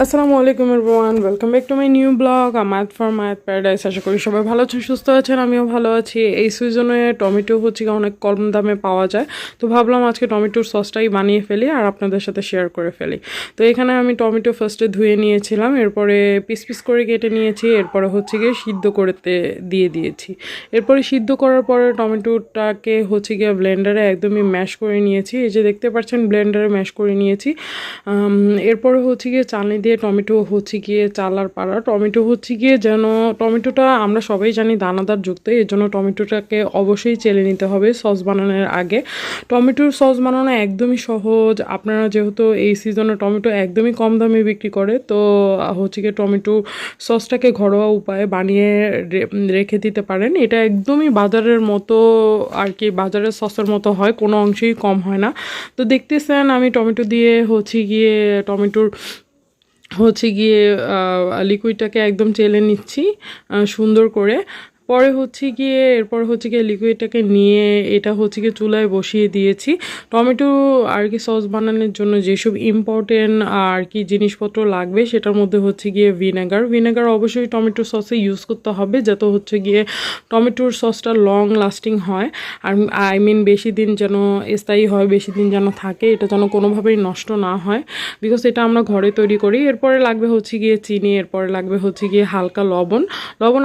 আসসালামু আলাইকুম everyone, welcome back to my new blog আমায়াত ফ্রম মায়াত প্যারাডাইস। আশা করি সবাই ভালো আছেন, সুস্থ আছেন, আমিও ভালো আছি। এই সিজনে টমেটো হচ্ছে অনেক কম দামে পাওয়া যায়, তো ভাবলাম আজকে টমেটোর সসটাই বানিয়ে ফেলি আর আপনাদের সাথে শেয়ার করে ফেলি। তো এখানে আমি টমেটো ফার্স্টে ধুয়ে নিয়েছিলাম, এরপরে পিস পিস করে কেটে নিয়েছি, এরপরে হচ্ছে গিয়ে সিদ্ধ করতে দিয়ে দিয়েছি। এরপরে সিদ্ধ করার পরে টমেটোটাকে হচ্ছে গিয়ে ব্লেন্ডারে একদমই ম্যাশ করে নিয়েছি। এই যে দেখতে পাচ্ছেন ব্লেন্ডারে ম্যাশ করে নিয়েছি। এরপরে হচ্ছে গিয়ে চালনি দিয়ে টমেটো হচ্ছে গিয়ে চালার পাড়া। টমেটো হচ্ছে গিয়ে যেন টমেটোটা আমরা সবাই জানি দানাদার যুক্ত, এর জন্য টমেটোটাকে অবশ্যই চেলে নিতে হবে সস বানানোর আগে। টমেটোর সস বানানো একদমই সহজ। আপনারা যেহেতু এই সিজনে টমেটো একদমই কম দামে বিক্রি করে, তো হচ্ছে গিয়ে টমেটো সসটাকে ঘরোয়া উপায়ে বানিয়ে রেখে দিতে পারেন। এটা একদমই বাজারের মতো আর কি, বাজারের সসের মতো হয়, কোনো অংশেই কম হয় না। তো দেখতেছেন আমি টমেটো দিয়ে হচ্ছে গিয়ে টমেটোর হচ্ছে গিয়ে লিকুইডটাকে একদম চেলে নিচ্ছি সুন্দর করে। পরে হচ্ছে গিয়ে এরপর হচ্ছে গিয়ে লিকুইডটাকে নিয়ে এটা হচ্ছে গিয়ে চুলায় বসিয়ে দিয়েছি। টমেটো আর কি সস বানানোর জন্য যেসব ইম্পর্টেন্ট আর কি জিনিসপত্র লাগবে সেটার মধ্যে হচ্ছে গিয়ে ভিনেগার অবশ্যই টমেটো সসে ইউজ করতে হবে, যাতে হচ্ছে গিয়ে টমেটোর সসটা লং লাস্টিং হয়। আর আই মিন বেশি দিন যেন স্থায়ী হয়, বেশি দিন যেন থাকে, এটা যেন কোনোভাবেই নষ্ট না হয়, বিকজ এটা আমরা ঘরে তৈরি করি। এরপরে লাগবে হচ্ছে গিয়ে চিনি, এরপরে লাগবে হচ্ছে গিয়ে হালকা লবণ।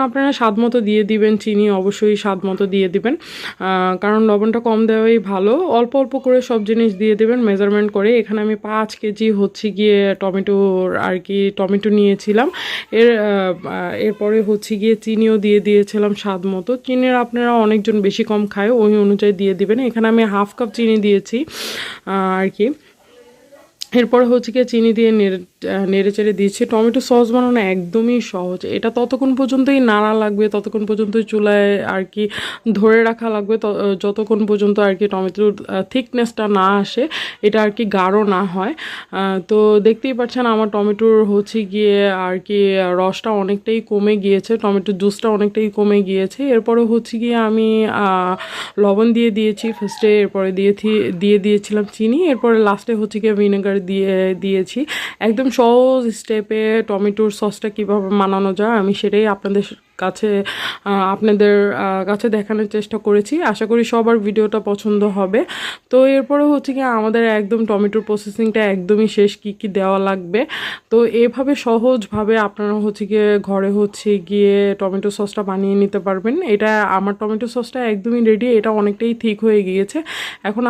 আপনারা স্বাদ মতো দিয়ে দিবেন, চিনি অবশ্যই স্বাদ মতো দিয়ে দিবেন, কারণ লবণটা কম দেওয়াই ভালো। অল্প অল্প করে সব জিনিস দিয়ে দেবেন মেজারমেন্ট করে। এখানে আমি 5 কেজি হচ্ছে গিয়ে টমেটো নিয়েছিলাম। এরপরে হচ্ছে গিয়ে চিনিও দিয়ে দিয়েছিলাম স্বাদ মতো। চিনির আপনারা অনেকজন বেশি কম খায়, ওই অনুযায়ী দিয়ে দিবেন। এখানে আমি 1/2 কাপ চিনি দিয়েছি আর কি। এরপরে হচ্ছে গিয়ে চিনি দিয়ে নেড়ে চেড়ে দিয়েছি। টমেটো সস বানানো একদমই সহজ। এটা ততক্ষণ পর্যন্তই নাড়া লাগবে, ততক্ষণ পর্যন্তই চুলায় আর কি ধরে রাখা লাগবে, যতক্ষণ পর্যন্ত আর কি টমেটোর থিকনেসটা না আসে, এটা আর কি গাঢ় না হয়। তো দেখতেই পাচ্ছেন আমার টমেটোর হচ্ছে গিয়ে আর কি রসটা অনেকটাই কমে গিয়েছে, টমেটোর জুসটা অনেকটাই কমে গিয়েছে। এরপরে হচ্ছে গিয়ে আমি লবণ দিয়ে দিয়েছি ফার্স্টে, এরপরে দিয়ে দিয়েছিলাম চিনি, এরপরে লাস্টে হচ্ছে গিয়ে ভিনেগার দিয়েছি। একদম সহজ স্টেপে টমেটোর সসটা কীভাবে বানানো যায় আমি সেটাই আপনাদের কাছে দেখানোর চেষ্টা করেছি। আশা করি সবার ভিডিওটা পছন্দ হবে। তো এরপরে হচ্ছে গিয়ে আমাদের একদম টমেটোর প্রসেসিংটা একদমই শেষ, কি দেওয়া লাগবে। তো এভাবে সহজভাবে আপনারা হচ্ছে গিয়ে ঘরে হচ্ছে গিয়ে টমেটো সসটা বানিয়ে নিতে পারবেন। এটা আমার টমেটো সসটা একদমই রেডি, এটা অনেকটাই ঠিক হয়ে গিয়েছে। এখন